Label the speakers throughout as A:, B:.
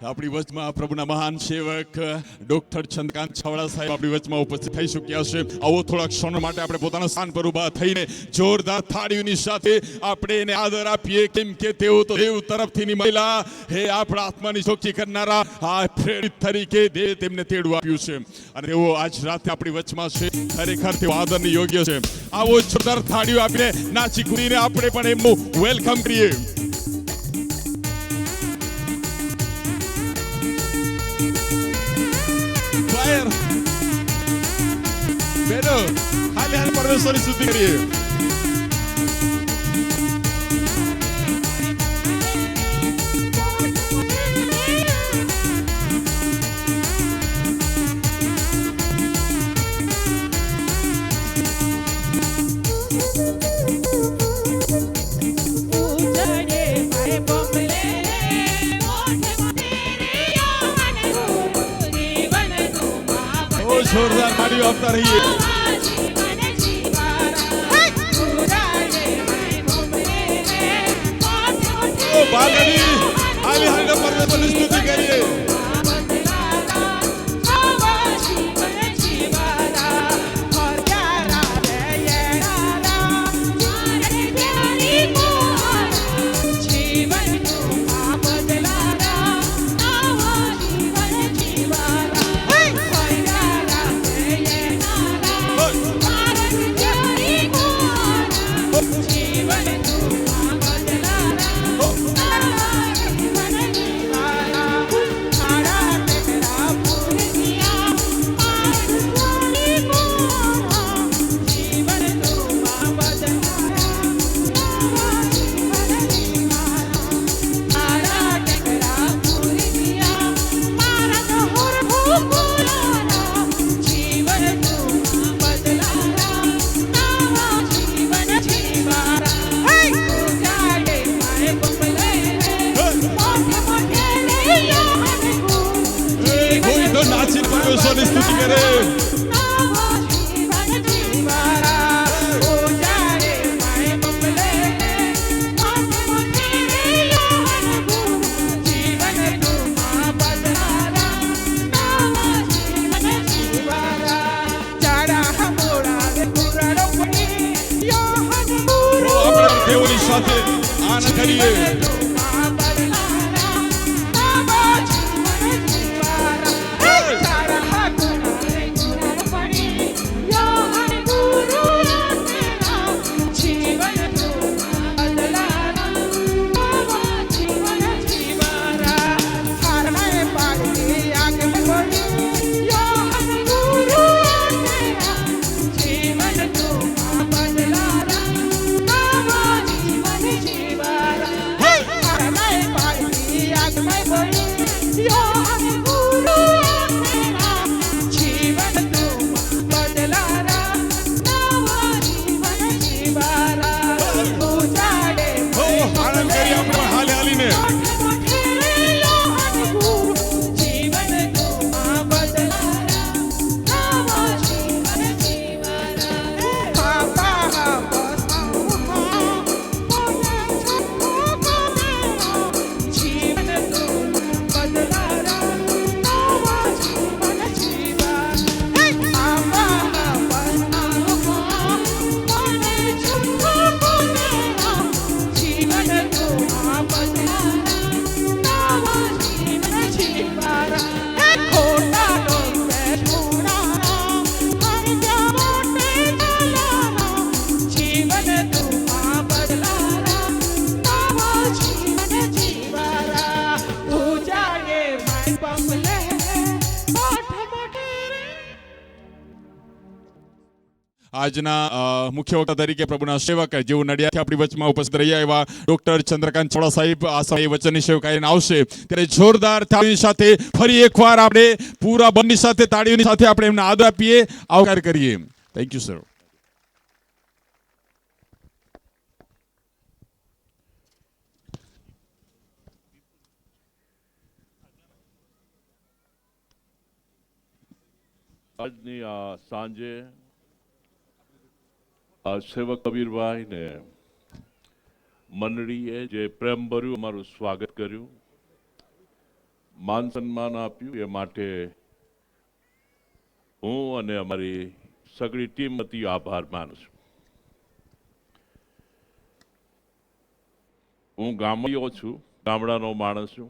A: આપણી વચમાં પ્રભુના મહાન સેવક ડોક્ટર ચંદ્રકાંત છાવડા સાહેબ આપણી વચમાં ઉપસ્થિત થઈ ચૂક્યા છે. આવો થોડા ક્ષણો માટે આપણે પોતાના સ્થાન પર ઊભા થઈને જોરદાર થાળીઓની સાથે આપણે એને આદર આપીએ, કેમ કે તેઓ તો દેવ તરફથી મળેલા હે આપણા આત્માની ચોખ્ખી કરનારા આ પ્રેરિત તરીકે દેવ તેમને તેડું આપ્યું છે અને તેઓ આજ રાતે આપણી વચમાં છે. ખરેખર તેઓ આદરની યોગ્ય છે. આવો જોરદાર થાળીઓ આપીને નાચી કૂદીને આપણે પણ એમનું વેલકમ કરીએ. બેનો હાલે હાલ પરમેશ્વરની સ્તુતિ કરીએ. જોરદાર તાળીઓ આપતા રહીએ. બાલની હાલી હાલીને પરમેશ્વરની સ્તુતિ કરીએ. નાચી પરમેશ્વરની સ્તુતિ કરે. દેવની સાથે આનંદ કરીએ. આજના મુખ્ય વક્તા તરીકે પ્રભુના સેવક જેઓ નડિયાદથી આપણી વચમાં ઉપસ્થિત રહ્યા એવા ડોક્ટર ચંદ્રકાંત છાવડા સાહેબ આ સમયે વચનની સેવા કરીને આવશે ત્યારે જોરદાર તાળીઓની સાથે ફરી એકવાર આપણે પૂરા બંધની સાથે તાળીઓની સાથે આપણે એમને આદર આપીએ, આવકાર કરીએ. Thank you sir.
B: આજની આ સાંજે સેવક કબીરભાઈ ને મંડળીએ જે પ્રેમભર્યું અમારું સ્વાગત કર્યું. માન સન્માન આપ્યું એ માટે હું અને અમારી સગળી ટીમ વતી આભાર માનું છું. હું ગામડીઓ છું, ગામડાનો માણસ છું,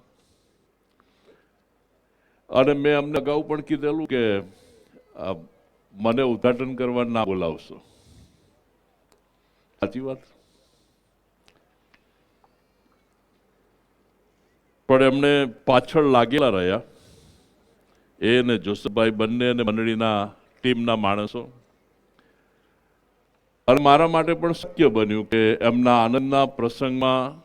B: અને મેં અમને અગાઉ પણ કીધેલું કે મને ઉદ્ઘાટન કરવા ના બોલાવશો. સાચી વાત. પણ એમને પાછળ લાગેલા રહ્યા, એ ને જોસફભાઈ બંને અને મંડળીના ટીમના માણસો, અને મારા માટે પણ શક્ય બન્યું કે એમના આનંદના પ્રસંગમાં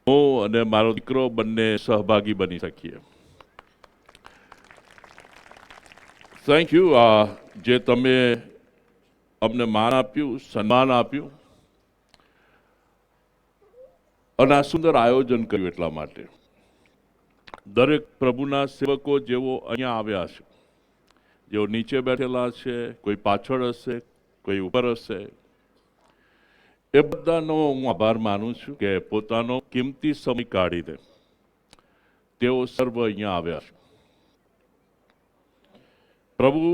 B: હું અને મારો દીકરો બંને સહભાગી બની શકીએ. Thank you. જે તમે અમને માન આપ્યું, સન્માન આપ્યું અને આ સુંદર આયોજન કર્યું એટલા માટે. દરેક પ્રભુના સેવકો જેવો અહીંયા આવ્યા છે, જેઓ નીચે બેઠેલા છે, કોઈ પાછળ હશે, કોઈ ઉપર હશે, એ બધાનો હું આભાર માનું છું કે પોતાનો કિંમતી સમય કાઢીને તેઓ સર્વ અહીંયા આવ્યા છે. પ્રભુ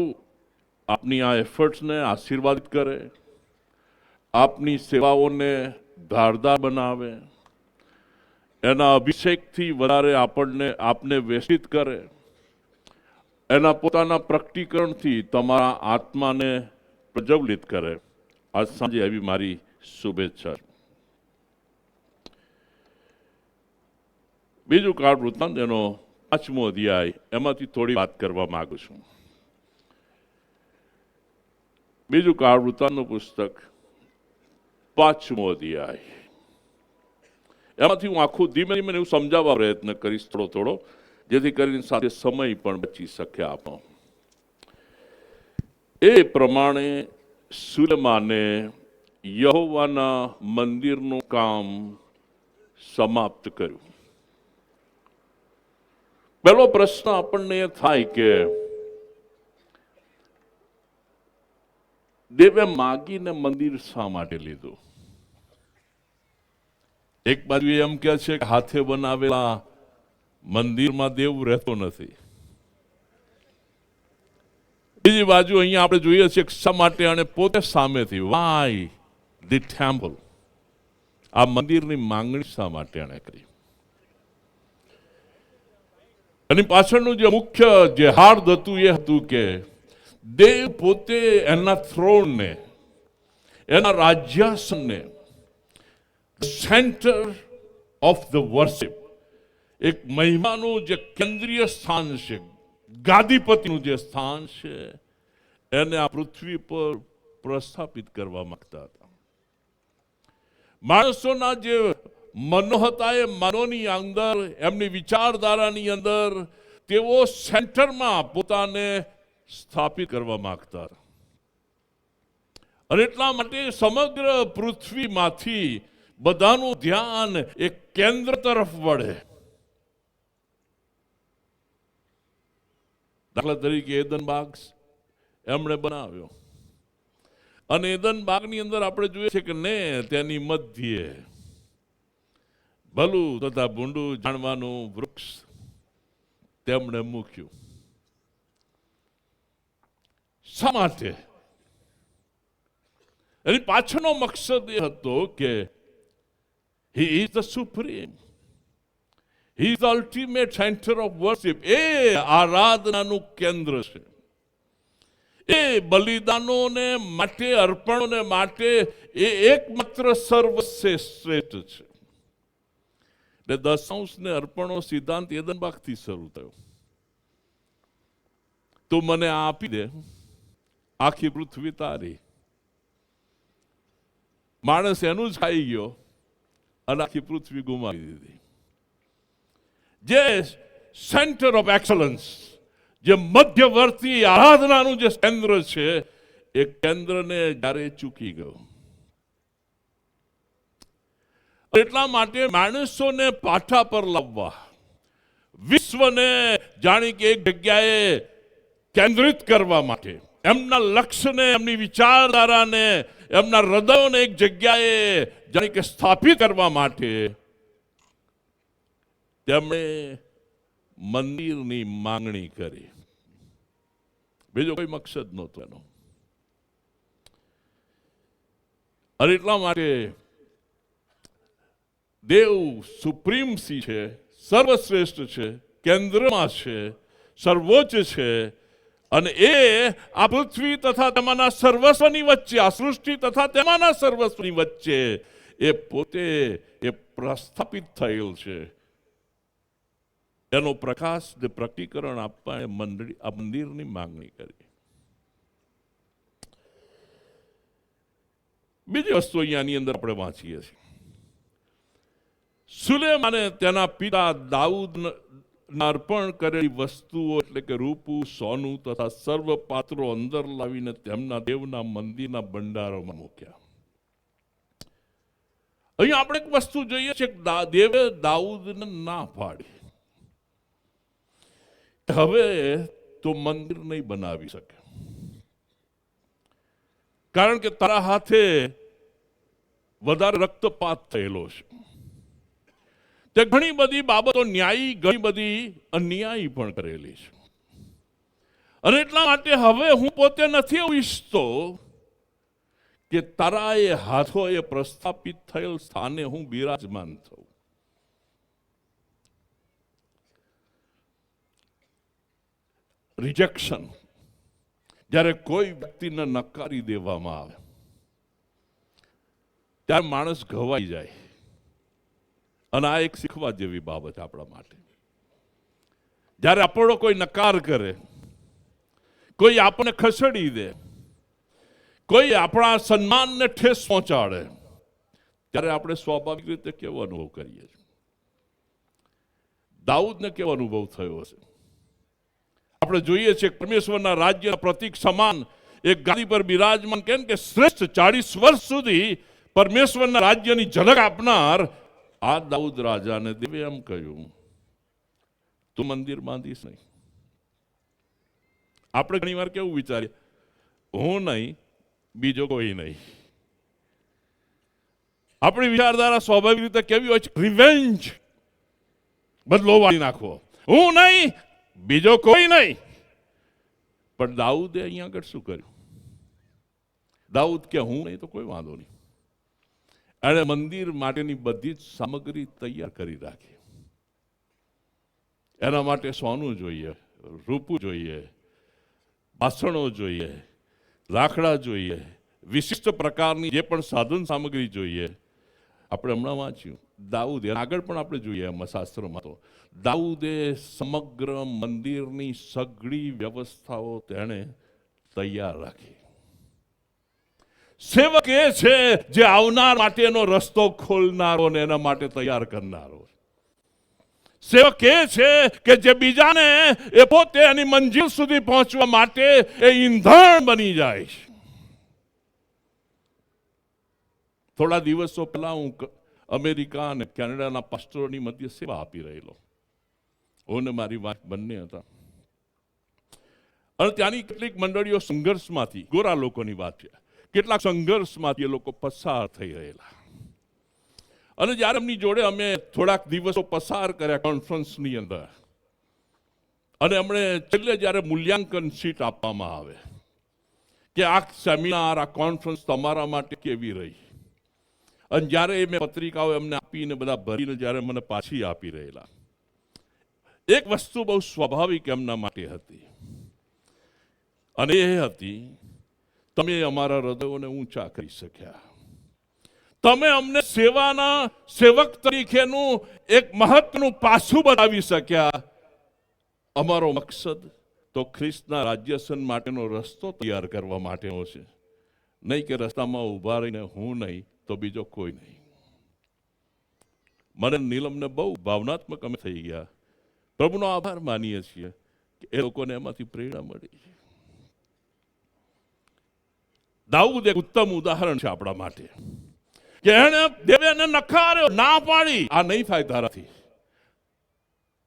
B: આપની આ એફર્ટ્સને આશીર્વાદ કરે, આપની સેવાઓને ધારદાર બનાવે, એના અભિષેકથી વધારે આપને વેષિત કરે, એના પોતાના પ્રકટીકરણથી તમારા આત્માને પ્રજ્વલિત કરે. આજ સાંજે એવી મારી શુભેચ્છા. બીજું કાળ વૃત્તાંત એનો 5મો અધ્યાય, એમાંથી થોડી વાત કરવા માંગુ છું. બીજું કાળ વૃત્તાંતનું પુસ્તક 5મો અધ્યાય, એમાંથી હું આખું ધીમે ધીમે એવું સમજાવવા પ્રયત્ન કરીશ થોડો, જેથી કરીને સાથે સમય પણ બચી શકે આપણો. એ પ્રમાણે સુલેમાને યહોવાના મંદિરનું કામ સમાપ્ત કર્યું. પહેલો પ્રશ્ન આપણને એ થાય કે દેવે માગીને મંદિર શા માટે લીધું? એક બાજુ એમ કે છે કે હાથે બનાવેલા મંદિરમાં દેવ રહેતો નથી. બીજી બાજુ અહીંયા આપણે જોઈએ છીએ શા માટે, અને પોતે સામેથી વાય ધી ટેમ્પલ, આ મંદિરની માંગણી શા માટે એણે કરી? એની પાછળનું જે મુખ્ય જે હાર્દ હતું એ હતું કે દેવ પોતે એના થ્રોનને, એના રાજ્યાસનને, સેન્ટર ઓફ ધ વર્શિપ, એક મહિમાનું જે કેન્દ્રીય સ્થાન છે, ગાદીપતિનું જે સ્થાન છે, એને આ પૃથ્વી પર પ્રસ્થાપિત કરવા માંગતા હતા. માણસોના જે મનો હતા એ મનોની અંદર, એમની વિચારધારાની અંદર તેઓ સેન્ટરમાં પોતાને સ્થાપિત કરવા માંગતા હતા. અને એટલા માટે સમગ્ર પૃથ્વીમાંથી બધાનું ધ્યાન એક કેન્દ્ર તરફ વળે. દાખલા તરીકે એદન બાગ એમણે બનાવ્યો, અને એદન બાગની અંદર આપણે જોઈએ છે કે ને તેની મધ્યે ભલું તથા ભૂંડું જાણવાનું વૃક્ષ તેમણે મૂક્યું. શા માટે? એની પાછળનો મકસદ એ હતો કે he is the supreme, he is the ultimate center of worship. એ આરાધનાનું કેન્દ્ર છે. એ બલિદાનોને માટે, અર્પણોને માટે એ એકમાત્ર સર્વશ્રેષ્ઠ છે. એટલે દશાંશને અર્પણો સિદ્ધાંત એદનબાગથી શરૂ થયો. તું મને આ આપી દે, આખી પૃથ્વી તારી. માણસ એનું જ ખાઈ ગયો અને આખી પૃથ્વી ગુમાવી દીધી. જે સેન્ટર ઓફ એક્સલન્સ, જે મધ્યવર્તી આરાધનાનું જે કેન્દ્ર છે, એ કેન્દ્રને જ્યારે ચૂકી ગયો. એટલા માટે માણસોને પાઠા પર લાવવા, વિશ્વને જાણી કે એક જગ્યાએ કેન્દ્રિત કરવા માટે, એમના લક્ષ્યને, એમની વિચારધારાને, એમના હૃદયોને એક જગ્યાએ જાણી કે સ્થાપિત કરવા માટે તેમણે મંદિરની માંગણી કરી, બીજો કોઈ મકસદ નહોતો એનો. અને એટલા માટે દેવ સુપ્રીમસી છે, સર્વશ્રેષ્ઠ છે, કેન્દ્રમાં છે, સર્વોચ્ચ છે, અને એ આ પૃથ્વી તથા તેમાંના સર્વસ્વની વચ્ચે, આ સૃષ્ટિ તથા તેમાંના સર્વસ્વની વચ્ચે એ પોતે એ પ્રસ્થાપિત થયેલ છે. એનો પ્રકાશ ને પ્રકટીકરણ આપવા એ આ મંદિરની માંગણી કરી. બીજી વસ્તુ અહીંયાની અંદર આપણે વાંચીએ છીએ, સુલેમાને તેના પિતા દાઉદ અર્પણ કરેલી વસ્તુઓ એટલે કે રૂપું, સોનું તથા સર્વ પાત્રો અંદર લાવીને તેમના દેવના મંદિરના ભંડારોમાં મૂક્યા. અહીં આપણે એક વસ્તુ જોઈએ છે કે દેવે દાઉદને ના પાડી, હવે તો મંદિર નહીં બનાવી શકે, કારણ કે તારા હાથે વધારે રક્તપાત થયેલો છે. તે ઘણી બધી બાબતો ન્યાયી, ઘણી બધી અન્યાયી પણ કરેલી છે. અને એટલા માટે હવે હું પોતે નથી ઈચ્છતો કે તારા એ હાથો એ પ્રસ્થાપિત થયેલ સ્થાને હું બિરાજમાન થઉં. રિજેક્શન જ્યારે કોઈ વ્યક્તિને નકારી દેવામાં આવે ત્યારે માણસ ઘવાઈ જાય. અને આ એક શીખવા જેવી બાબત આપણા માટે. જ્યારે આપણો કોઈ નકાર કરે, કોઈ આપણને ખસેડી દે, કોઈ આપણા સન્માનને ઠેસ પહોંચાડે, ત્યારે આપણે સ્વાભાવિક રીતે કેવો અનુભવ કરીએ છીએ? દાઉદને કેવો અનુભવ થયો હશે? આપણે જોઈએ છીએ પરમેશ્વરના રાજ્યના પ્રતીક સમાન એક ગાદી પર બિરાજમાન, કેમ કે શ્રેષ્ઠ 40 વર્ષ સુધી પરમેશ્વરના રાજ્યની ઝલક આપનાર આ દાઉદ રાજાને દેવે એમ કહ્યું, તું મંદિર બાંધીશ નહીં. આપણે ઘણી વાર કેવું વિચારીએ, હું નહીં, બીજો કોઈ નહીં. આપણી વિચારધારા સ્વાભાવિક રીતે કેવી હોય છે? રિવેન્જ, બદલો વાળી નાખવો. હું નહીં, બીજો કોઈ નહીં. પણ દાઉદે અહીંયા આગળ શું કર્યું? દાઉદ કે હું નહીં તો કોઈ વાંધો નહીં. એણે મંદિર માટેની બધી જ સામગ્રી તૈયાર કરી રાખી. એના માટે સોનું જોઈએ, રૂપું જોઈએ, વાસણો જોઈએ, લાકડા જોઈએ, વિશિષ્ટ પ્રકારની જે પણ સાધન સામગ્રી જોઈએ. આપણે હમણાં વાંચ્યું દાઉદે, આગળ પણ આપણે જોઈએ એમાં શાસ્ત્રોમાં તો દાઉદે સમગ્ર મંદિરની સઘળી વ્યવસ્થાઓ તેણે તૈયાર રાખી. સેવક એ છે જે આવનાર માટેનો રસ્તો ખોલનારો ને એના માટે તૈયાર કરનારો. સેવક એ છે કે જે બીજાને એ પોતે એની મંજિલ સુધી પહોંચવા માટે એ ઈંધણ બની જાય છે. થોડા દિવસો પહેલા હું અમેરિકા અને કેનેડાના પાસ્ટરોની મધ્ય સેવા આપી રહેલો. હું ને મારી વાત બંને હતા. અને ત્યાંની કેટલીક મંડળીઓ સંઘર્ષમાંથી, ગોરા લોકોની વાત છે, કેટલાક સંઘર્ષમાંથી એ લોકો પસાર થઈ રહેલા. અને જ્યારે એમની જોડે અમે થોડાક દિવસો પસાર કર્યા કોન્ફરન્સની અંદર, અને એમણે છેલ્લે જ્યારે મૂલ્યાંકન શીટ આપવામાં આવે કે આ સેમિનાર, આ કોન્ફરન્સ તમારા માટે કેવી રહી, અને જ્યારે મેં પત્રિકાઓ એમને આપીને બધા ભરીને જ્યારે મને પાછી આપી રહેલા, એક વસ્તુ બહુ સ્વાભાવિક એમના માટે હતી, અને એ હતી, તમે અમારા હૃદયોને ઊંચા કરી શક્યા. તમે અમને સેવાના સેવક તરીકેનું એક મહત્વનું પાસું બતાવી શક્યા. અમારો મકસદ તો ખ્રિસ્તના રાજ્યસન માટેનો રસ્તો તૈયાર કરવા માટેનો છે, નહીં કે રસ્તામાં ઊભા રહીને હું નહીં તો બીજો કોઈ નહીં. મને નીલમને બહુ ભાવનાત્મક અમે થઈ ગયા. પ્રભુનો આભાર માનીએ છીએ કે એ લોકોને એમાંથી પ્રેરણા મળી. દાઉદ એક ઉત્તમ ઉદાહરણ છે આપણા માટે કે એને દેવે એને નકાર્યો, ના પાડી, આ નહીં થાય તારાથી.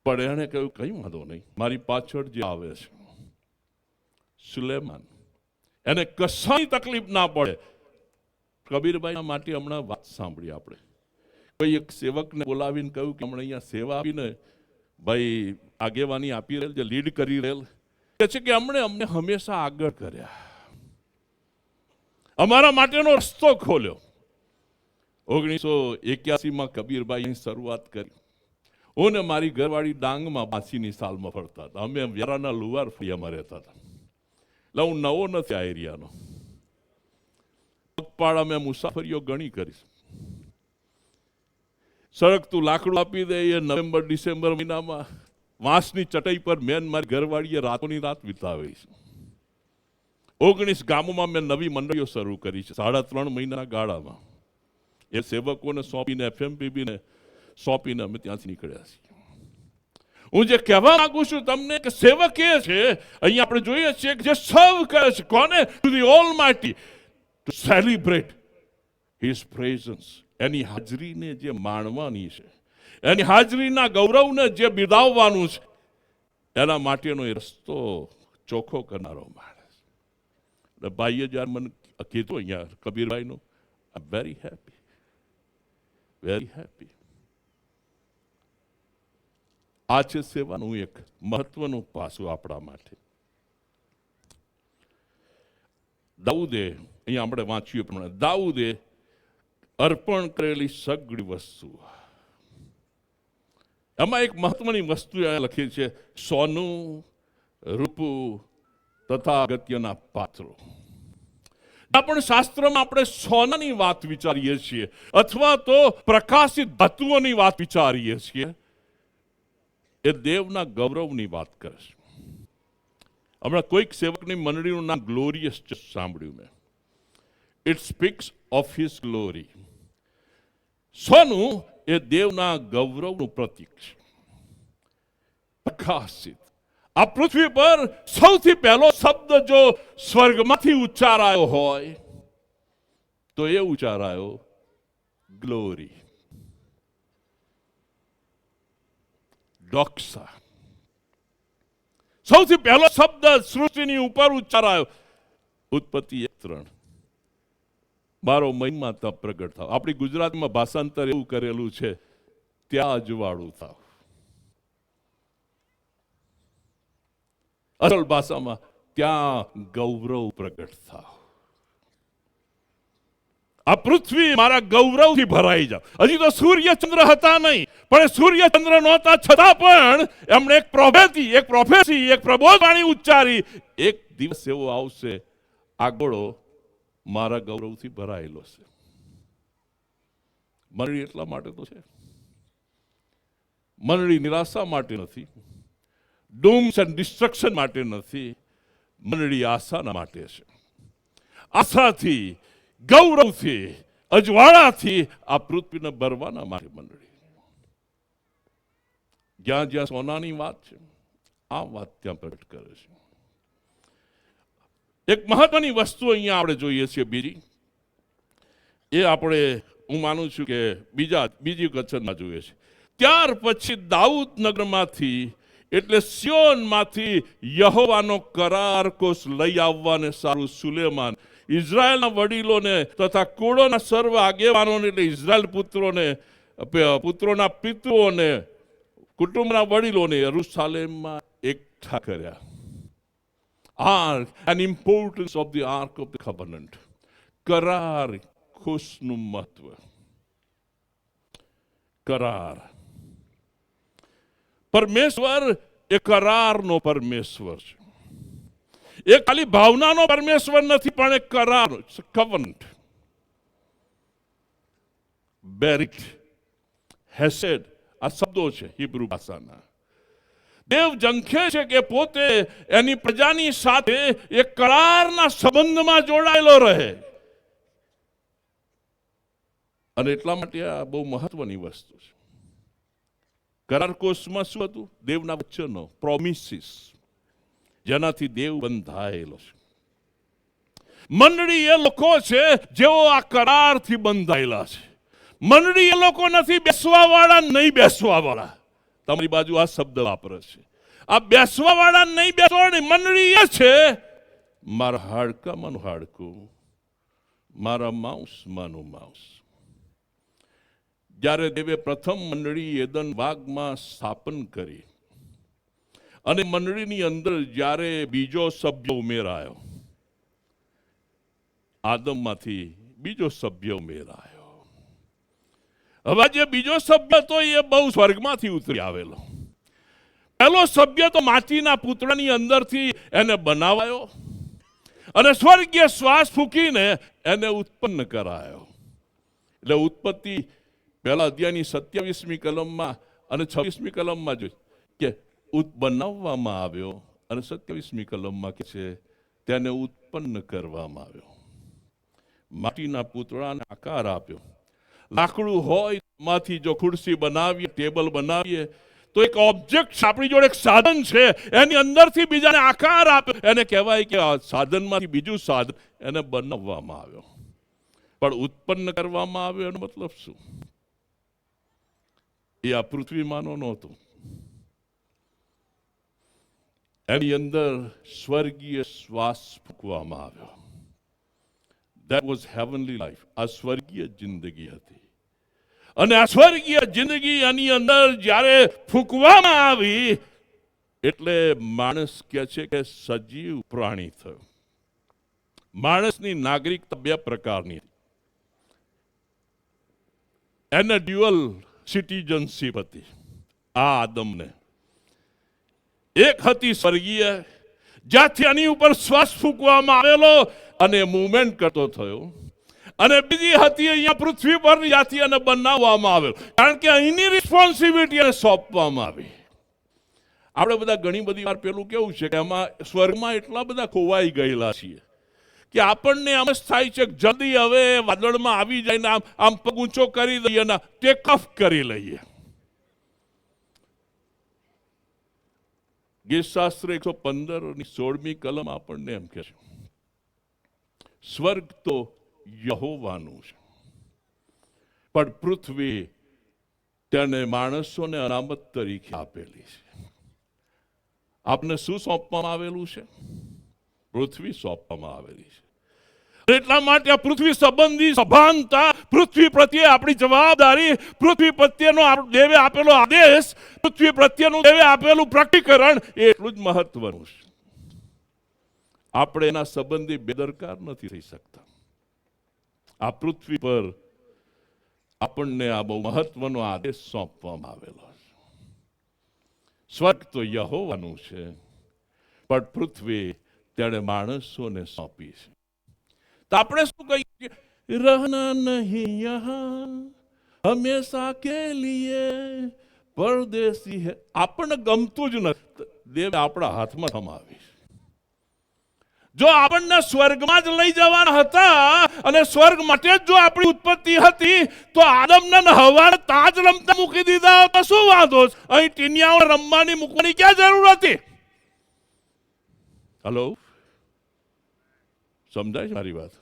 B: પણ એને કહ્યું કઈ વાંધો નહીં, મારી પાછળ જે આવે છે સુલેમાન, એને કશાની તકલીફ ના પડે. કબીરભાઈ માટે હમણાં વાત સાંભળી આપણે. કોઈ એક સેવકને બોલાવીને કહ્યું કે હમણાં અહીંયા સેવા આપીને ભાઈ આગેવાની આપી રહેલ, જે લીડ કરી રહેલ, કે છે કે અમને હંમેશા આગળ કર્યા, અમારા માટેનો રસ્તો ખોલ્યો. 1981માં કબીરભાઈ અહીં શરૂઆત કરી. હું ને મારી ઘરવાળી ડાંગમાં 82ની સાલમાં ફરતા હતા. અમે વ્યારાના લુવાર ફળિયામાં રહેતા હતા. એટલે હું નવો નથી આ એરિયાનો. પગપાળા મેં મુસાફરીઓ ઘણી કરી. સળગતું લાકડું આપી દે એ નવેમ્બર ડિસેમ્બર મહિનામાં વાંસની ચટાઈ પર મેં મારી ઘરવાળીએ રાતોની રાત વિતાવી છે. 19 ગામોમાં મેં નવી મંડળીઓ શરૂ કરી છે 3.5 મહિનાના ગાળામાં. એ સેવકોને સોંપીને, FMPBને સોંપીને અમે ત્યાંથી નીકળ્યા છીએ. હું જે કહેવા માંગુ છું તમને કે સેવક એ છે, અહીંયા આપણે જોઈએ છીએ કે જે સર્વ કરે છે કોને? To the almighty, to celebrate his presence. એની હાજરીને જે માણવાની છે, એની હાજરીના ગૌરવને જે બિરદાવવાનું છે, એના માટેનો એ રસ્તો ચોખ્ખો કરનારો માણસ. ભાઈએ જ્યારે મને કીધું અહીંયા કબીરભાઈનું, I am very happy, very happy. આ છે સેવાનું એક મહત્વનું પાસું આપણા માટે. દાઉદે, અહીંયા આપણે વાંચ્યું પ્રમાણે, દાઉદે અર્પણ કરેલી સગળી વસ્તુ, એમાં એક મહત્વની વસ્તુ લખી છે, સોનું, રૂપું તથા અગત્યના પાત્રો. પણ શાસ્ત્રમાં આપણે સોનાની વાત વિચારીએ છીએ અથવા તો પ્રકાશિત ધાતુઓની વાત વિચારીએ છીએ, એ દેવના ગૌરવની વાત કરે છે. હમણાં કોઈક સેવકની મંડળીનું નામ ગ્લોરિયસ સાંભળ્યું મેં. It speaks of his glory. સોનું એ દેવના ગૌરવનું પ્રતીક છે. પ્રકાશિત. આ પૃથ્વી પર સૌથી પહેલો શબ્દ જો સ્વર્ગમાંથી ઉચ્ચારાયો હોય તો એ ઉચ્ચારાયો ગ્લોરી, ડોક્સા. સૌથી પહેલો શબ્દ સૃષ્ટિની ઉપર ઉચ્ચારાયો, ઉત્પત્તિ 1:3, મારો મહિમા ત્યાં પ્રગટ થાવ. આપણી ગુજરાતમાં ભાષાંતર એવું કરેલું છે, ત્યાં અજવાળું થાવ. અસલ ભાષામાં ત્યાં ગૌરવ પ્રગટ થાવ. આ પૃથ્વી મારા ગૌરવથી ભરાઈ જાવ. હજી તો સૂર્ય ચંદ્ર હતા નહીં, પણ સૂર્ય ચંદ્ર નહોતા છતાં પણ એમણે એક પ્રોફેસી, એક પ્રબોધવાણી ઉચ્ચારી, એક દિવસ એવો આવશે આગળો મારા ગૌરવથી ભરાયેલો છે. મંડળી એટલા માટે તો છે. મંડળી નિરાશા માટે નથી, ડૂમ્સ એન્ડ ડિસ્ટ્રક્શન માટે નથી, મંડળી આશાના માટે છે. આશાથી, ગૌરવથી, અજવાળાથી આ પૃથ્વીને ભરવાના માટે મંડળી. જ્યાં જ્યાં સોનાની વાત છે, આ વાત ત્યાં પ્રગટ કરે છે. એક મહત્વની વસ્તુ અહીંયા આપણે જોઈએ છીએ બીજી, એ આપણે, હું માનું છું કે બીજી વચનમાં જોઈએ છે. ત્યાર પછી દાઉદ નગરમાંથી, એટલે સિયોનમાંથી યહોવાનો કરાર કોષ લઈ આવવાને સારું સુલેમાન ઇઝરાયલના વડીલોને તથા કુળોના સર્વ આગેવાનોને, એટલે ઇઝરાયલ પુત્રોના પિતૃઓને, કુટુંબના વડીલોને યરૂશાલેમમાં એકઠા કર્યા. Ark, an importance of the Ark of the Covenant. કરાર ખુશનું મહત્વ. કરાર. પરમેશ્વર એ કરારનો પરમેશ્વર છે. એ ખાલી ભાવનાનો પરમેશ્વર નથી, પણ એ કરાર, કવનન્ટ. બેરિટ, હેસેડ, આ શબ્દો છે હિબ્રુ ભાષાના. દેવ ઝંખે છે કે પોતે એની પ્રજાની સાથે એક કરારના સંબંધમાં જોડાયેલો રહે. અને એટલા માટે આ બહુ મહત્વની વસ્તુ છે. કરાર કોષમાં શું હતું? દેવના વચનો, પ્રોમિસીસ, જેનાથી દેવ બંધાયેલો છે. મંડળી એ લોકો છે જેઓ આ કરારથી બંધાયેલા છે. મંડળી એ લોકો નથી બેસવા વાળા, નહીં બેસવા વાળા. તમારી બાજુ આ શબ્દ વાપરે છે, આ બેસવા વાળા નહીં બેસવાની. મંડળી એ છે મારા હાડકામાંનું હાડકું, મારા માંસમાંનું માંસ. જ્યારે દેવે પ્રથમ મંડળી એદન બાગમાં સ્થાપન કરી અને મંડળીની અંદર જ્યારે બીજો સભ્ય ઉમેરાયો, આદમમાંથી બીજો સભ્ય ઉમેરાયો. હવે જે બીજો સભ્ય તો એ બહુ સ્વર્ગમાંથી ઉતરી આવેલો. પહેલો સભ્ય તો માટીના પૂતળાની અંદરથી એને બનાવાયો અને સ્વર્ગીય શ્વાસ ફૂંકીને એને ઉત્પન્ન કરાયો. એટલે ઉત્પત્તિ પહેલા અધ્યાયની 27મી કલમમાં અને 26મી કલમમાં જોઈ કે બનાવવામાં આવ્યો અને 27મી કલમમાં કે છે તેને ઉત્પન્ન કરવામાં આવ્યો. માટીના પૂતળાને આકાર આપ્યો. લાકડું હોય માંથી જો ખુરશી બનાવીએ, ટેબલ બનાવીએ તો એક ઓબ્જેક્ટ આપણી જોડે એક સાધન છે, એની અંદરથી બીજાને આકાર આપ્યો. એને કહેવાય કે આ સાધનમાંથી બીજું સાધન એને બનાવવામાં આવ્યો. પણ ઉત્પન્ન કરવામાં આવ્યો એનો મતલબ શું? એ આ પૃથ્વીમાંનો નહોતો. એની અંદર સ્વર્ગીય શ્વાસ ફૂંકવામાં આવ્યો. That was heavenly life. આ સ્વર્ગીય જિંદગી હતી. અને આ સ્વર્ગીય જિંદગી એની અંદર જ્યારે ફૂંકવામાં આવી એટલે માણસ કહે છે કે સજીવ પ્રાણી થયો. માણસની નાગરિકતા બે પ્રકારની. એને ડ્યુઅલ સિટીઝનશીપ હતી આ આદમને. એક હતી સ્વર્ગીય, જ્યાંથી આની ઉપર શ્વાસ ફૂંકવામાં આવેલો અને મૂવમેન્ટ કરતો થયો, અને બીજી હતી અહીંયા પૃથ્વી પર જ્યાંથી એને બનાવવામાં આવેલો. કારણ કે અહીંની રિસ્પોન્સિબિલિટી એને સોંપવામાં આવી. આપણે બધા ઘણી બધી વાર પેલું કેવું છે કે એમાં સ્વર્ગમાં એટલા બધા ખોવાઈ ગયેલા છીએ કે આપણને આમ જ થાય છે કે જલ્દી હવે વાદળમાં આવી જાય ને આમ પગ ઊંચો કરી દઈએ ને ટેક ઓફ કરી લઈએ. ગીતશાસ્ત્ર 115:16મી કલમ આપણને એમ કહે છે, સ્વર્ગ તો યહોવાનું છે, પણ પૃથ્વી તેને માણસોને અનામત તરીકે આપેલી છે. આપને શું સોંપવામાં આવેલું છે? પૃથ્વી સોંપવામાં આવેલી છે. એટલા માટે આ પૃથ્વી સંબંધી સભાનતા, પૃથ્વી પ્રત્યે આપણી જવાબદારી, પૃથ્વી પ્રત્યેનો દેવે આપેલો આદેશ, પૃથ્વી પ્રત્યેનું દેવે આપેલું પ્રતિકરણ એટલું જ મહત્વનું છે. આપણે એના સંબંધી બેદરકાર નથી થઈ શકતા. આ પૃથ્વી પર આપણને આ બહુ મહત્વનો આદેશ સોંપવામાં આવેલો છે. સ્વર્ગ તો યહોવાનું છે, પણ પૃથ્વી તેણે માણસોને સોંપી છે. તો આપણે શું કહીએ? रहना नहीं यहाँ हमेशा के लिए परदेसी है. આપણને ગમતું જ નથી. દેવે આપણા હાથમાં થમાવી. જો આપણને સ્વર્ગમાં જ લઈ જવાના હતા અને સ્વર્ગ માટે જ જો આપણી ઉત્પત્તિ હતી તો આદમને હવાને તાજ રમતા મૂકી દીધા તો શું વાંધો? અહીં ટીનિયાઓ રમવાની મૂકવાની ક્યાં જરૂર હતી? હલો, સમજાય છે મારી વાત?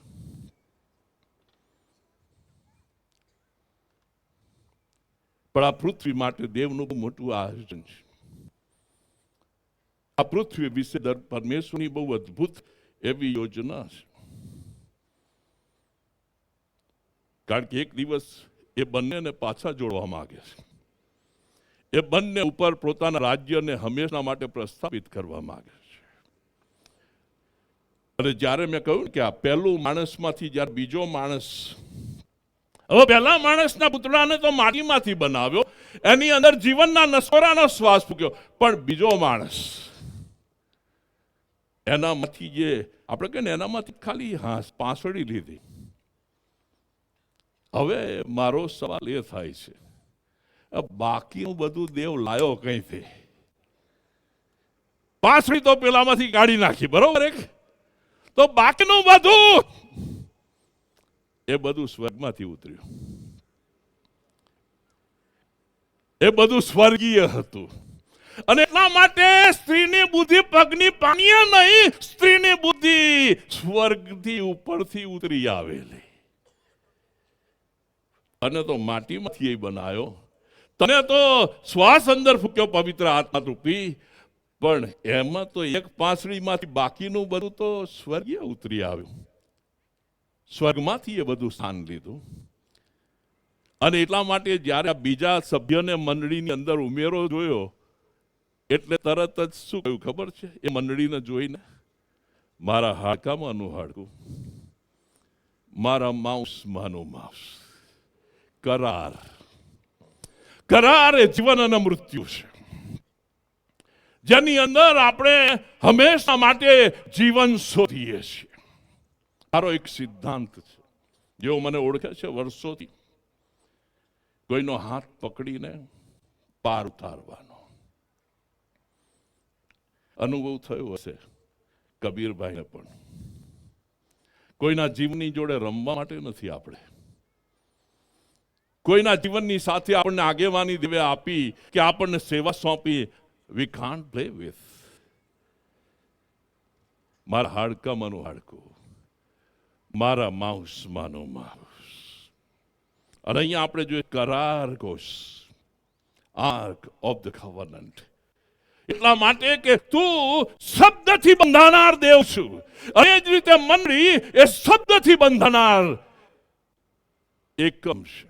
B: પણ આ પૃથ્વી માટે દેવનું બહુ મોટું આયોજન છે. આ પૃથ્વી વિશે પરમેશ્વરની બહુ અદ્ભુત એવી યોજના છે. કારણ કે એક દિવસ એ બંનેને પાછા જોડવા માંગે છે. એ બંને ઉપર પોતાના રાજ્યને હંમેશા માટે પ્રસ્થાપિત કરવા માંગે છે. અને જ્યારે મેં કહ્યું કે આ પહેલું માણસમાંથી જ્યારે બીજો માણસ, હવે પહેલા માણસના પુતળાને તો માટીમાંથી બનાવ્યો, એની અંદર જીવનના નસોરાનો શ્વાસ ફૂક્યો, પણ બીજો માણસ એનામાંથી જે આપણે કહીએ ને એનામાંથી ખાલી પાંસળી લીધી. હવે મારો સવાલ એ થાય છે, બાકીનું બધું દેવ લાયો કઈથી? પાંસળી તો પેલામાંથી કાઢી નાખી, બરોબર? તો બાકીનું બધું એ બધું સ્વર્ગમાંથી ઉતર્યું. એ બધું સ્વર્ગીય હતું. અને એટલા માટે સ્ત્રીની બુદ્ધિ પગની પાણીએ નહીં, સ્ત્રીની બુદ્ધિ સ્વર્ગથી ઉપરથી ઉતરી આવેલી. અને તો માટીમાંથી એ બનાવ્યો, તને તો શ્વાસ અંદર ફૂક્યો પવિત્ર આત્મા રૂપી, પણ એમાં તો એક પાંસળીમાંથી બાકીનું બધું તો સ્વર્ગીય ઉતરી આવ્યું. સ્વર્ગમાંથી એ બધું સ્થાન લીધું. અને એટલા માટે જ્યારે આ બીજા સભ્યને મંડળીની અંદર ઉમેરો જોયો એટલે તરત જ શું કહ્યું ખબર છે? એ મંડળીને જોઈને, મારા હાડકામાંનું હાડકું, મારા માંસમાંનું માંસ. કરાર. કરાર એ જીવન અને મૃત્યુ છે, જેની અંદર આપણે હંમેશા માટે જીવન શોધીએ છીએ. મારો એક સિદ્ધાંત છે, જેઓ મને ઓળખે છે વર્ષોથી, કોઈનો હાથ પકડીને પાર ઉતારવાનો અનુભવ થયો હશે કબીરભાઈને પણ. કોઈના જીવનની જોડે રમવા માટે નથી આપણે. કોઈના જીવનની સાથે આપણને આગેવાની દેવે આપી કે આપણને સેવા સોંપી. We can't play with. મારા હાડકામાંનું હાડકું, મારા માંસમાંનું માંસ. અને અહીંયા આપણે જોઈએ કરાર કોષ, આર્ક ઓફ ધ કવનન્ટ. એટલા માટે કે તું શબ્દથી બંધાનાર દેવ છું, અને જ રીતે મંડળી એ શબ્દથી બંધાનાર એકમ છે.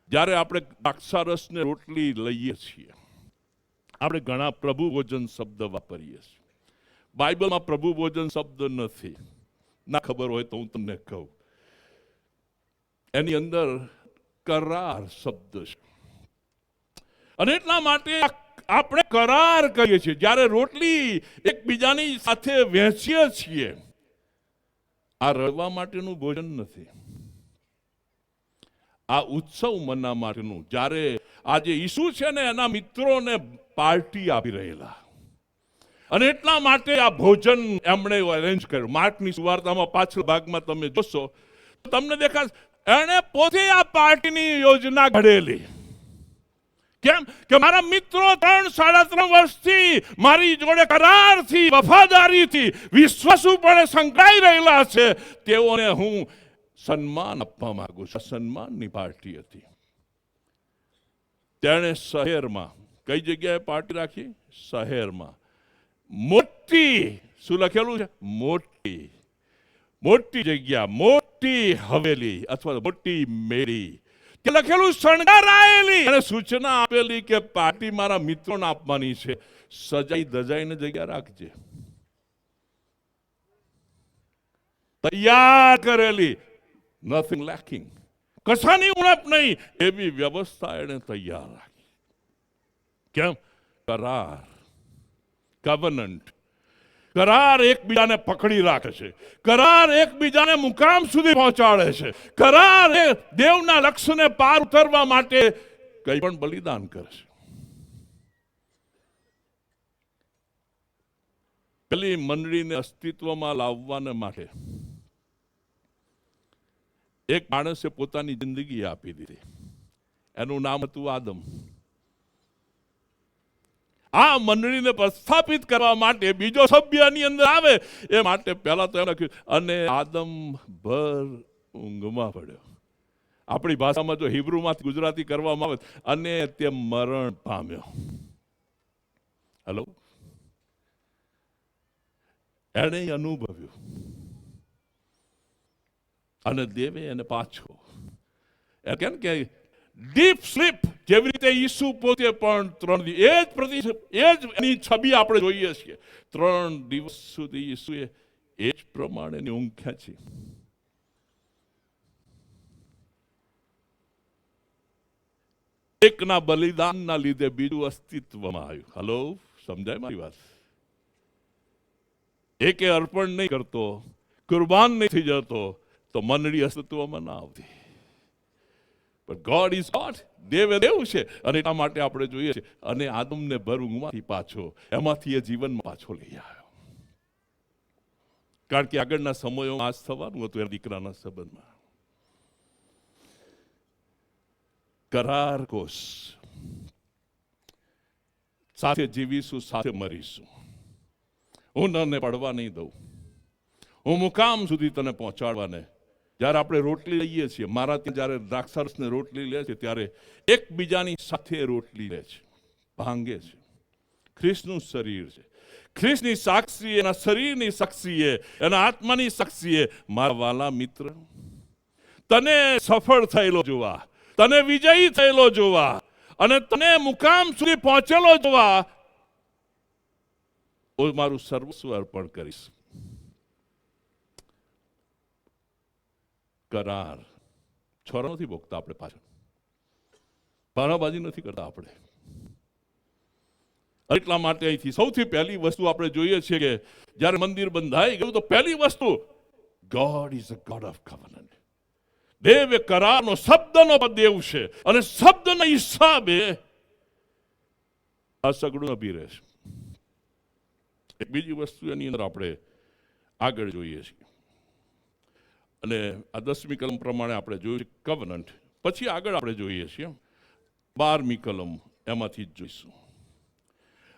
B: જ્યારે આપણે દ્રાક્ષારસને રોટલી લઈએ છીએ, આપણે ઘણા પ્રભુ ભોજન શબ્દ વાપરીએ છીએ. બાઇબલમાં પ્રભુ ભોજન શબ્દ નથી. ના ખબર હોય તો હું તમને કહું, એની અંદર કરાર શબ્દ છે. અને એટલા માટે આપણે કરાર કરીએ છીએ. જ્યારે રોટલી એકબીજાની સાથે વહેંચીએ છીએ, આ રડવા માટેનું ભોજન નથી, આ ઉત્સવ મનાવવા માટેનું. જ્યારે આજે ઈસુ છે ને એના મિત્રોને પાર્ટી આપી રહેલા, અને એટલા માટે આ ભોજન એમણે અરેન્જ કર્યું. માર્કની સુવાર્તામાં પાછળ ભાગમાં તમે જોશો તો તમને દેખાશે એણે પોતે આ પાર્ટીની યોજના ઘડેલી. કેમ કે મારા મિત્રો 3-3.5 વર્ષથી મારી જોડે કરારથી, વફાદારીથી, વિશ્વાસુપણે સંકળાઈ રહેલા છે, તેઓને હું સન્માન આપવા માંગુ છું. સન્માનની પાર્ટી હતી. તેણે શહેરમાં, કઈ જગ્યાએ પાર્ટી રાખી? શહેરમાં. મોટી, શું લખેલું છે? મોટી. મોટી જગ્યા, મોટી હવેલી અથવા મોટી મેળી. કે લખેલું શણગારાયેલી, અને સૂચના આપેલી કે પાર્ટી મારા મિત્રોને આપવાની છે. સજાઈ દજાઈને જગ્યા રાખજે. તૈયાર કરેલી, નથિંગ લેકિંગ, કશાની ઉણપ નહીં, એવી વ્યવસ્થા એને તૈયાર રાખી. કેમ? કરાર, કવનન્ટ. કરાર એકબીજાને પકડી રાખે છે. કરાર એકબીજાને મુકામ સુધી પહોંચાડે છે. કરાર એ દેવના લક્ષ્યને પાર ઉતરવા માટે કંઈ પણ બલિદાન કરે છે. પેલી મંડળીને અસ્તિત્વમાં લાવવાને માટે એક માણસે પોતાની જિંદગી આપી દીધી. એનું નામ હતું આદમ. આ મંડળીને પ્રસ્થાપિત કરવા માટે બીજો સભ્યની અંદર આવે એ માટે પહેલા તો એમ લખ્યું, અને આદમ ભર ઊંઘમાં પડ્યો. આપણી ભાષામાં જો હિબ્રુમાંથી ગુજરાતી કરવામાં આવે, અને તે મરણ પામ્યો. હેલો, એણે અનુભવ્યું, અને દેવે એને પાછો કેમ કે ડીપ સ્લીપ, જેવી રીતે ઈસુ પોતે પણ 3 દિવસ, એ જ એની છબી આપણે જોઈએ છીએ. 3 દિવસ સુધી ઈસુએ એ જ પ્રમાણેની ઊંઘ ખેંચી. એકના બલિદાનના લીધે બીજું અસ્તિત્વમાં આવ્યું. હલો, સમજાય મારી વાત? એકે અર્પણ નહીં કરતો, કુરબાન નહીં થઈ જતો, તો મંડળી અસ્તિત્વમાં ના આવતી. But God is God. દેવ છે, અને એટલા માટે આપણે જોઈએ છીએ. અને આદમને ભર ઊંઘમાંથી પાછો, એમાંથી એ જીવનમાં પાછો લઈ આવ્યો. કારણ કે આગળના સમયોમાં આજ થવાનું હતું એ દીકરાના સંબંધમાં. કરાર કોષ. સાથે જીવીશું, સાથે મરીશું. હું તને પડવા નહીં દઉં. હું મુકામ સુધી તને પહોંચાડવાને. જ્યારે આપણે રોટલી લઈએ છીએ, મારા ત્યાં જ્યારે દ્રાક્ષારસને રોટલી લે છે, ત્યારે એકબીજાની સાથે રોટલી લે છે, ભાંગે છે. ખ્રિસ્તનું શરીર છે. ખ્રિસ્તની સાક્ષીએ, એના શરીરની સાક્ષીએ, એના આત્માની સાક્ષીએ, મારા વાલા મિત્ર, તને સફળ થયેલો જોવા, તને વિજયી થયેલો જોવા અને તને મુકામ સુધી પહોંચેલો જોવા હું મારું સર્વસ્વ અર્પણ કરીશ. કરાર છોરા નથી ભોગતા આપણે પાછળ, ભાણાબાજી નથી કરતા આપણે. એટલા માટે અહીંથી સૌથી પહેલી વસ્તુ આપણે જોઈએ છીએ કે જ્યારે મંદિર બંધાઈ ગયું તો પહેલી વસ્તુ, God is a God of covenant. દેવ એ કરારનો શબ્દનો દેવ છે અને શબ્દના હિસાબે આ સગડું ઊભી રહેશે. એક બીજી વસ્તુ એની અંદર આપણે આગળ જોઈએ છીએ અને આ 10મી કલમ પ્રમાણે આપણે જોયું છે કવનન્ટ. પછી આગળ આપણે જોઈએ છીએ 12મી કલમ, એમાંથી જ જોઈશું.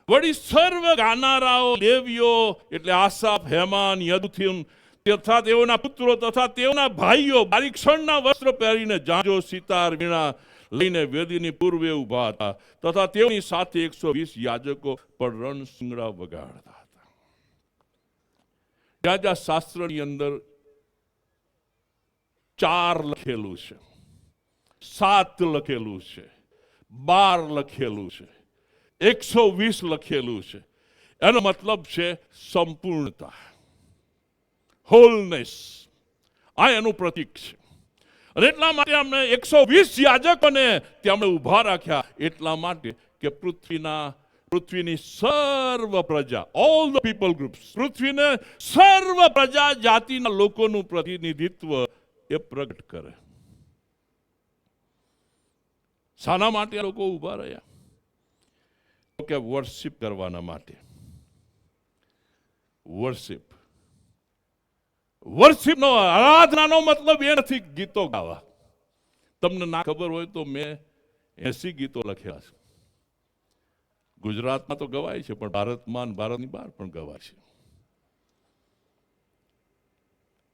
B: વળી સર્વ ગાનારાઓ લેવીઓ એટલે આસાફ, હેમાન, યદુથુન તથા તેઓના પુત્રો તથા તેઓના ભાઈઓ બારીક્ષણના વસ્ત્ર પહેરીને જાંજો, સિતાર, વીણા લઈને વેદીની પૂર્વે ઊભા હતા તથા તેઓની સાથે 120 યાજકો પણ રણશિંગડા વગાડતા હતા. જ્યાં જ્યાં શાસ્ત્રની અંદર 4 લખેલું છે, 7 લખેલું છે, 12 લખેલું છે, 120 લખેલું છે, એનો મતલબ છે સંપૂર્ણતા, હોલનેસ. આ એનું પ્રતીક છે. અને એટલા માટે અમને 120 યાજકોને ત્યાં ઊભા રાખ્યા એટલા માટે કે પૃથ્વીની સર્વ પ્રજા, ઓલ ધ પીપલ ગ્રુપ્સ, પૃથ્વીને સર્વ પ્રજા જાતિના લોકોનું પ્રતિનિધિત્વ એ પ્રગટ કરે. શાના માટે લોકો ઊભા રહ્યા? કે વર્શિપ કરવાના માટે. વર્શિપનો આરાધનાનો મતલબ એ નથી ગીતો ગાવા. તમને ના ખબર હોય તો મેં 80 ગીતો લખ્યા છે. ગુજરાતમાં તો ગવાય છે પણ ભારતમાં, ભારતની બહાર પણ ગવાય છે.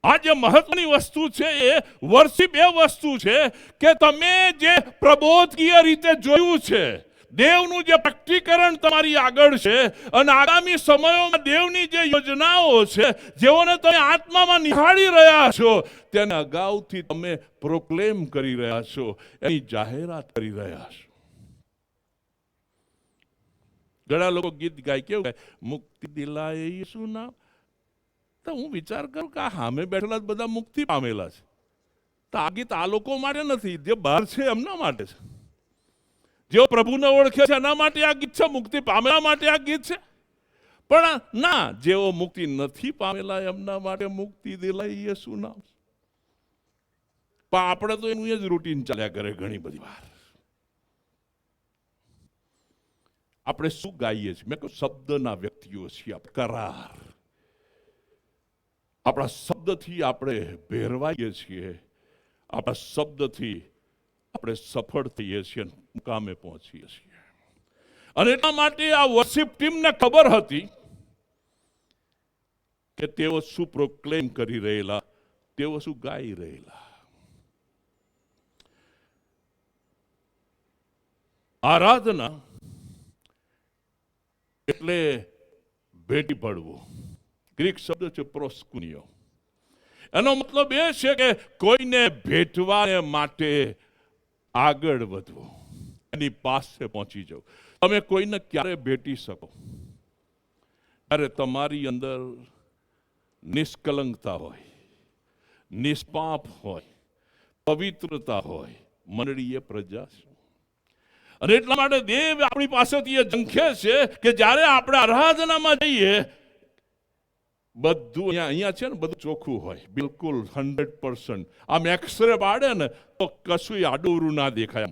B: આ જે મહત્વની વસ્તુ છે એ વર્શિપ એ વસ્તુ છે કે તમે જે પ્રબોધકીય રીતે જોયું છે, દેવનું જે પ્રકટીકરણ તમારી આગળ છે અને આગામી સમયોમાં દેવની જે યોજનાઓ છે જેઓને તમે આત્મામાં નિહાળી રહ્યા છો તેને અગાઉથી તમે પ્રોક્લેમ કરી રહ્યા છો, એની જાહેરાત કરી રહ્યા છો. ઘણા લોકો ગીત ગાય, કેવું ગાય? મુક્તિ દિલાય યીશુ નામ. તો હું વિચાર કરું કે આ સામે બેઠેલા બધા મુક્તિ પામેલા છે, તો આ ગીત આ લોકો માટે નથી, જે બહાર છે એમના માટે છે. જેઓ પ્રભુને ઓળખે છે એના માટે આ ગીત છે, મુક્તિ પામેલા માટે આ ગીત છે. પણ ના, જેઓ મુક્તિ નથી પામેલા એમના માટે મુક્તિ દિલાય યીશુ નામ. પણ આપણે તો એનું જ રૂટીન ચાલ્યા કરે. ઘણી બધી વાર આપણે શું ગાઈએ છીએ? મેં કહ્યું શબ્દના વ્યક્તિઓ છીએ. કરાર, આપણા શબ્દથી આપણે ભેરવાઈએ છીએ, આપણા શબ્દથી આપણે સફળ થઈએ છીએ, મુકામે પહોંચીએ છીએ. અને એટલા માટે આ વર્શિપ ટીમને ખબર હતી કે તેઓ શું પ્રોક્લેમ કરી રહેલા, તેઓ શું ગાઈ રહેલા. આરાધના એટલે ભેટી પડવું. ગ્રીક શબ્દ છે પ્રોસ્કુનિયો. એનો મતલબ એ છે કે કોઈને ભેટવા માટે આગળ વધવું, એની પાસે પહોંચી જવું. તમે કોઈને ક્યારે ભેટી શકો? ત્યારે તમારી અંદર નિષ્કલંકતા હોય, નિષ્પાપ હોય, પવિત્રતા હોય. મંડળી એ પ્રજા છે. અને એટલા માટે દેવ આપણી પાસેથી એ ઝંખે છે કે જ્યારે આપણે આરાધનામાં જઈએ, બધું અહીંયા છે ને, બધું ચોખ્ખું હોય, બિલકુલ 100%. આમ એક્સરે પાડે ને તો કશું આડું ના દેખાય.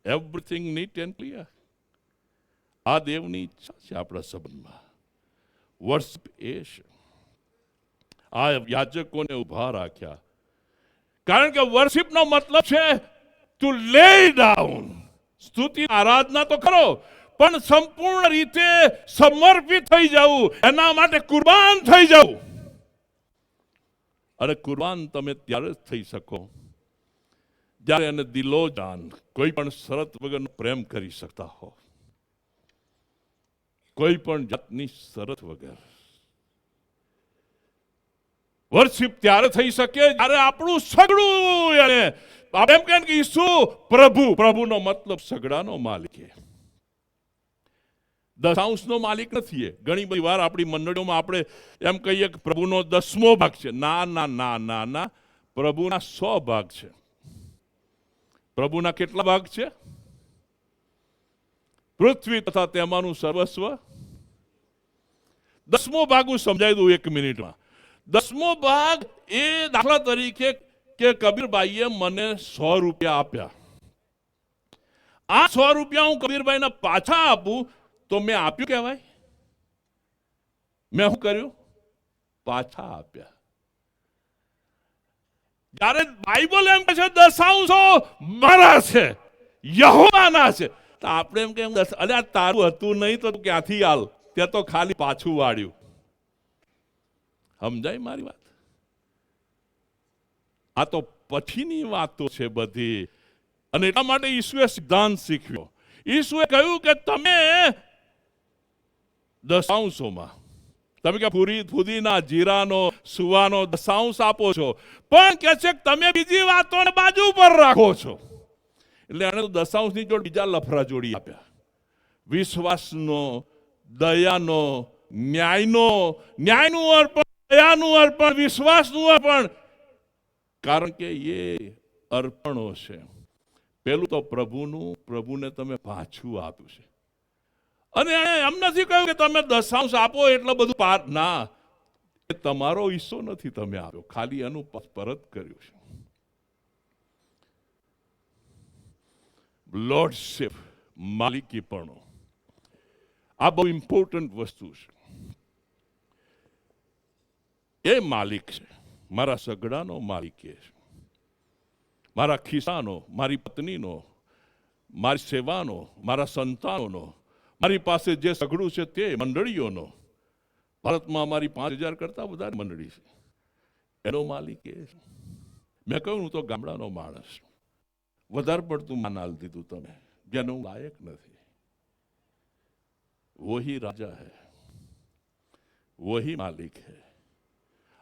B: Everything neat and clear. આ દેવની ઈચ્છા છે આપણા સંબંધમાં. વર્શિપ એ છે. આ યાજકોને ઉભા રાખ્યા કારણ કે વર્શિપનો મતલબ છે ટુ લે ડાઉન. સ્તુતિ આરાધના તો ખરો, પણ સંપૂર્ણ રીતે સમર્પિત થઈ જવું, એના માટે કુરબાન થઈ જવું. અને કુરબાન તમે ત્યારે જ થઈ શકો જ્યારે એને દિલો જાન, કોઈ પણ શરત વગરનો પ્રેમ કરી શકતા હો, કોઈ પણ જાતની શરત વગર. વર્શિપ ત્યારે થઈ શકે જ્યારે આપણું સગડું એને આપણે એમ કહે કે ઈસુ પ્રભુનો મતલબ સગડાનો માલિક છે. દશાંશનો માલિક નથી એ. ઘણી બધી વાર આપણી મંડળીઓમાં આપણે એમ કહીએ કે પ્રભુનો 10મો ભાગ છે. ના ના ના ના ના, પ્રભુના 100 ભાગ છે. પ્રભુના કેટલા ભાગ છે? પૃથ્વી તથા તેમાંનું સર્વસ્વ. 10મો ભાગ હું સમજાવી દઉં 1 મિનિટમાં. 10મો ભાગ એ દાખલા તરીકે કે કબીરભાઈએ મને 100 રૂપિયા આપ્યા. આ 100 રૂપિયા હું કબીરભાઈને પાછા આપું તો મેં આપ્યું કહેવાય? મેં શું કર્યું? પાછા આપ્યા. જ્યારે બાઇબલ એમ કહે છે દશાંશો મારા છે, યહોવાના છે, તો આપણે એમ કે અરે તારું હતું નહીં તો ક્યાંથી આલ? તે તો ખાલી પાછું વાળ્યું. સમજાય મારી વાત? આ તો પછીની વાતો છે બધી. અને એટલા માટે ઈસુએ સિદ્ધાંત શીખ્યો. ઈસુએ કહ્યું કે તમે દશાંશોમાં, તમે કે ફુદીના, જીરાનો, સુવાનો દશાંશ આપો છો, પણ કે છે તમે બીજી વાતોને બાજુ પર રાખો છો. એટલે એને તો દશાંશની જોડે બીજા લફરા જોડી આપ્યા. વિશ્વાસનો, દયાનો, ન્યાયનું અર્પણ, દયાનું અર્પણ, વિશ્વાસનું અર્પણ. કારણ કે એ અર્પણો છે. પેલું તો પ્રભુને તમે પાછું આપ્યું છે. અને એમ નથી કહ્યું કે તમે દશાંશ આપો એટલે બધું પાર. ના, એ તમારો હિસ્સો નથી તમે આપ્યો, ખાલી એનું પરત કર્યું છે. લોર્ડશિપ, માલિકીપણો, આ બહુ ઇમ્પોર્ટન્ટ વસ્તુ છે. એ માલિક છે, મારા સગડાનો માલિક છે, મારા ખિસ્સાનો, મારી પત્નીનો, મારી સેવાનો, મારા સંતાનોનો, મારી પાસે જે સગડું છે તે મંડળીઓનો. ભારતમાં અમારી 5000 કરતા વધારે મંડળી છે. એનો માલિક એ છે. મેં કહ્યું હું તો ગામડાનો માણસ, વધારે પડતું માન આલ દીધું તમે, જેનો હું લાયક નથી. વહી રાજા હૈ, વહી માલિક હૈ.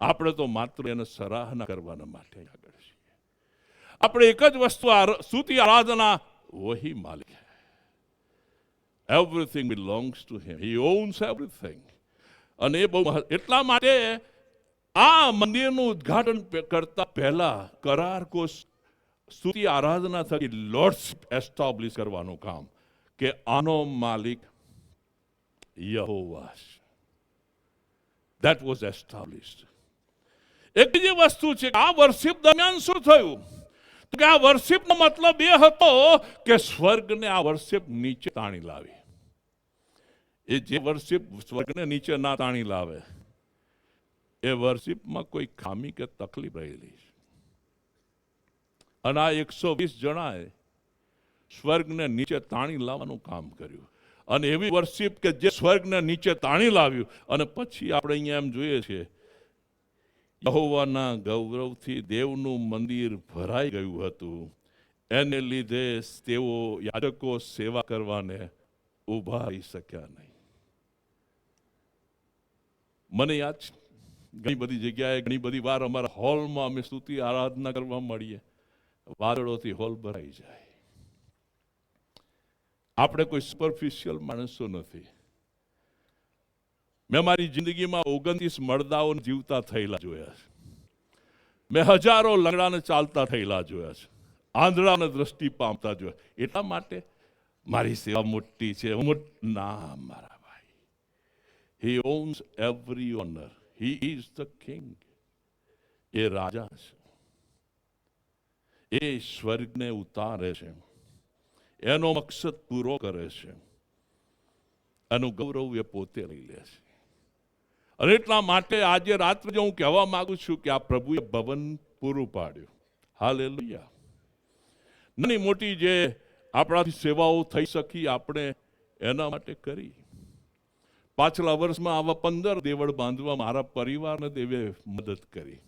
B: આપણે તો માત્ર એને સરાહના કરવાના માટે આગળ છીએ. આપણે એક જ વસ્તુ સ્તુતિ આરાધના, વહી માલિક હૈ. Everything belongs to him. He owns everything. અને એ બહુ એટલા માટે આ મંદિરનું ઉદ્ઘાટન કરતા પહેલા કરાર કો સ્તુતિ આરાધના થકી લોર્ડશિપ એસ્ટાબ્લિશ કરવાનું કામ, કે આનો માલિક યહોવા છે. That was established. એક બીજી વસ્તુ છે કે આ વર્શિપ દરમિયાન શું થયું? તો કે આ વર્શિપનો મતલબ એ હતો કે સ્વર્ગને આ વર્શિપ નીચે તાણી લાવી. એ જે વર્શિપ સ્વર્ગને નીચે ના તાણી લાવે એ વર્શિપમાં કોઈ ખામી કે તકલીફ રહેલી છે. અને આ 120 જણાએ સ્વર્ગને નીચે તાણી લાવવાનું કામ કર્યું. અને એવી વર્શિપ કે જે સ્વર્ગને નીચે તાણી લાવ્યું. અને પછી આપણે અહીંયા એમ જોઈએ છીએ યહોવાના ગૌરવથી દેવનું મંદિર ભરાઈ ગયું હતું. એને લીધે તેઓ યાજકો સેવા કરવાને ઊભા રહી શક્યા નહીં. મને યાદ છે ઘણી બધી જગ્યાએ ઘણી બધી વાર અમારા હોલમાં અમે સ્તુતિ આરાધના કરવા મળીએ, વાદળોથી હોલ ભરાઈ જાય. આપણે કોઈ સુપરફિશિયલ માણસો નથી. મેં મારી જિંદગીમાં 29 મરદાઓને જીવતા થયેલા જોયા છે. મેં હજારો લંગડાને ચાલતા થયેલા જોયા છે. આંધળાને દ્રષ્ટિ પામતા જોયા. એટલા માટે મારી સેવા મોટી છે ના મારા ભાઈ. He owns every honor. He is the king. એ રાજા છે. એ સ્વર્ગને ઉતારે છે, એનો મકસદ પૂરો કરે છે, એનું ગૌરવ એ પોતે લઈ લે છે. અને એટલા માટે આજે રાત્રે જો હું કહેવા માંગુ છું કે આ પ્રભુએ ભવન પૂરું પાડ્યું. હાલેલુયા. નાની મોટી જે આપણાથી સેવાઓ થઈ શકી આપણે એના માટે કરી. પાછલા વર્ષમાં આવા 15 દેવળ બાંધવા મારા પરિવારને દેવે મદદ કરી.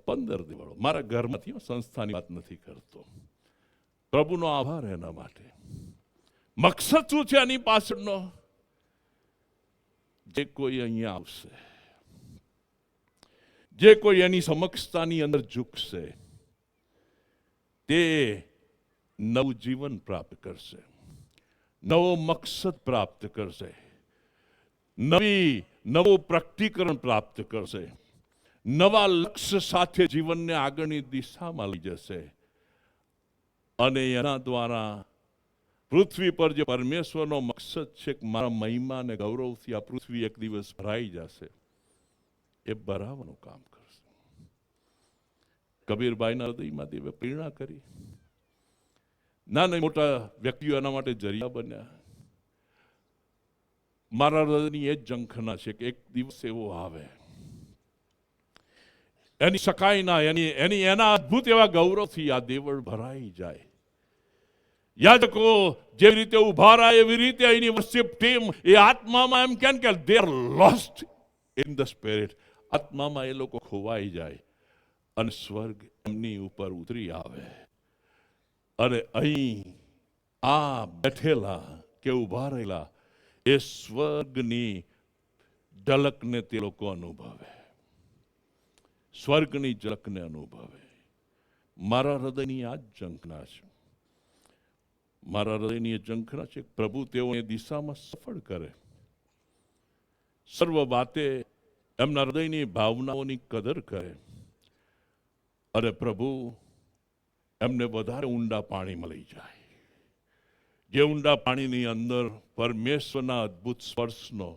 B: 15 દેવળો મારા ઘરમાંથી, સંસ્થાની વાત નથી કરતો. પ્રભુનો આભાર એના માટે. મકસદ શું છે એની પાછળનો? જે કોઈ અહીંયા આવશે, જે કોઈ એની સમક્ષતાની અંદર ઝૂકશે, તે નવું જીવન પ્રાપ્ત કરશે, નવો મકસદ પ્રાપ્ત કરશે, નવું પ્રકટીકરણ પ્રાપ્ત કરશે, નવા લક્ષ્ય સાથે જીવનને આગળની દિશામાં લઈ જશે અને એના દ્વારા પૃથ્વી પર જે પરમેશ્વરનો મકસદ છે કે મારા મહિમા અને ગૌરવથી આ પૃથ્વી એક દિવસ ભરાઈ જશે, એ ભરાવાનું કામ કરશે. કબીરભાઈના હૃદયમાંથી એવી પ્રેરણા કરી. નાના મોટા વ્યક્તિઓ એના માટે જરિયા બન્યા. મારા હૃદયની એ જ ઝંખના છે કે એક દિવસ એવો આવે, એની શકાય ના, એના અદ્ભુત એવા ગૌરવથી આ દેવળ ભરાઈ જાય. યાજકો જેવી રીતે ઉભા રહ્યા એવી રીતે એની વર્શિપ ટીમ એ આત્મામાં એમ કે they are lost in the spirit, આત્મામાં એ લોકો ખોવાઈ જાય અને સ્વર્ગ એમની ઉપર ઉતરી આવે અને અહીં આ બેઠેલા કે ઉભા રહેલા એ સ્વર્ગની ઝલકને તે લોકો અનુભવે, સ્વર્ગની ઝલકને અનુભવે. મારા હૃદયની આ જ ઝંખના છે, મારા હૃદયની એ ઝંખના છે પ્રભુ તેઓને દિશામાં સફળ કરે, સર્વ વાતે એમના હૃદયની ભાવનાઓની કદર કરે અને પ્રભુ એમને વધારે ઊંડા પાણીમાં લઈ જાય. જે ઊંડા પાણીની અંદર પરમેશ્વરના અદ્ભુત સ્પર્શનો,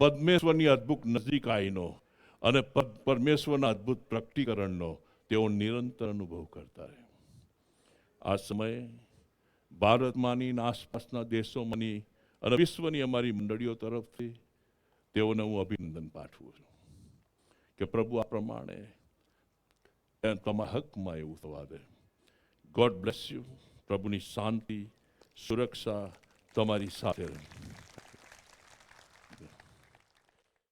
B: પરમેશ્વરની અદ્ભુત નજીકાઈનો અને પરમેશ્વરના અદ્ભુત પ્રકટીકરણનો તેઓ નિરંતર અનુભવ કરતા રહે. આ સમયે ભારતમાંની આસપાસના દેશોમાંની અને વિશ્વની અમારી મંડળીઓ તરફથી તેઓને હું અભિનંદન પાઠવું છું કે પ્રભુ આ પ્રમાણે તમારા હકમાં એવું થવા દે. God bless you. પ્રભુની શાંતિ, સુરક્ષા તમારી સાથે રહે.